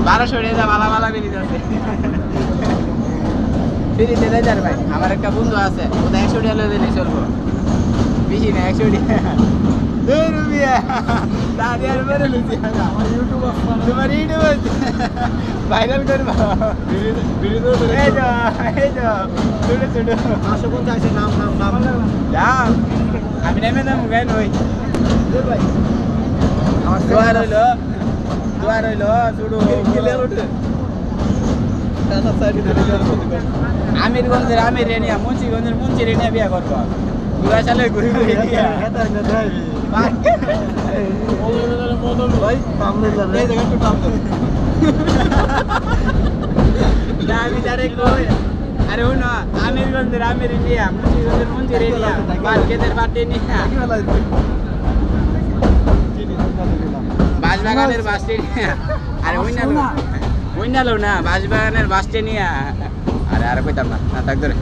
1200 টাকা ভালো ভালো বেরিয়ে যাচ্ছে ফ্রিতে দেয় যার ভাই আমার একটা বন্ধু আছে ওটা 100 টাকা লয়ে দিলে চলবো বেশি না 100 টাকা 2 রুপিয়া দাদি আর বলে লুচি আমার ইউটিউব তোমার ইউটিউব ভাইরাল করবা ভিডিও এই তো ছোট ছোট 550 আছে নাম যাও আমি নেমে না মুগাই নই ভাই আমার দোয়া রইলো শুরু ক্লিয়ার ওঠে আমিরগঞ্জের আমির রেনিয়া মুন্সিগঞ্জের মুন্সি রেনিয়া বিয়া করবো ঘুরা সালে ঘুরি ঘুরি আমি তারে কই আরে ও না আমিরগঞ্জের আমির রেনিয়া মুন্সিগঞ্জের মুন্সি রেনিয়া মার্কেটের বাটে নিয়া বাঁশবাগানের বাসটি নিয়ে আরে ওই নালো না বাঁশবাগানের বাসটি নিয়ে আরে কইতাম না থাক ধরে